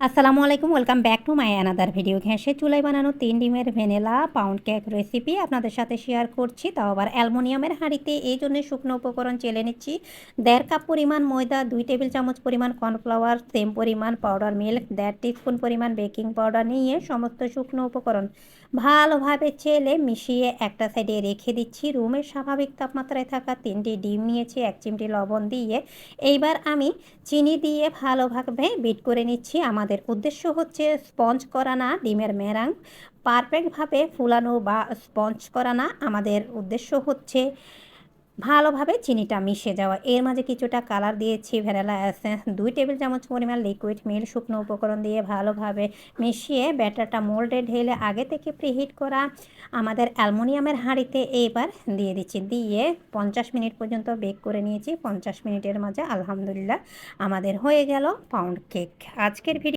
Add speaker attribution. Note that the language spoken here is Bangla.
Speaker 1: আসসালামু আলাইকুম, welcome back to my another video. ঘ্যাসে চুলায় বানানো 3 ডিমের ভ্যানিলা পাউন্ড কেক রেসিপি আপনাদের সাথে শেয়ার করছি, তাও আবার অ্যালুমিনিয়ামের হাঁড়িতে। এই জন্য শুকনো উপকরণ চেলে নিচ্ছি। 1.5 কাপ পরিমাণ ময়দা, 2 টেবিল চামচ পরিমাণ কর্নফ্লাওয়ার, সেম পরিমাণ পাউডার মিল্ক, 1.5 টিস্পুন পরিমাণ বেকিং পাউডার নিয়ে সমস্ত শুকনো উপকরণ ভালোভাবে চেলে মিশিয়ে একটা সাইডে রেখে দিচ্ছি। রুমের স্বাভাবিক তাপমাত্রায় থাকা 3টি ডিম নিয়েছি, 1 চিমটি লবণ দিয়ে। এইবার আমি চিনি দিয়ে ভালোভাবে বিট করে নিচ্ছি। আমাদের উদ্দেশ্য হচ্ছে স্পঞ্জ করা না, ডিমের মেরাং পারফেক্টভাবে ফুলানো বা স্পঞ্জ করা না, আমাদের উদ্দেশ্য হচ্ছে ভালোভাবে চিনিটা মিশে যাওয়া। এর মাঝে কিছুটা কালার দিয়েছি, ভ্যানিলা এসেন্স, 2 টেবিল চামচ পরিমাণ লিকুইড মিল্ক, শুকনো উপকরণ দিয়ে ভালোভাবে মিশিয়ে ব্যাটারটা মোল্ডে ঢেলে আগে থেকে প্রিহিট করা আমাদের অ্যালুমিনিয়ামের হাঁড়িতে এবার দিয়ে দিচ্ছি। দিয়ে 50 মিনিট পর্যন্ত বেক করে নিয়েছি। 50 মিনিটের মাঝে আলহামদুলিল্লাহ আমাদের হয়ে গেল পাউন্ড কেক। আজকের ভিডিও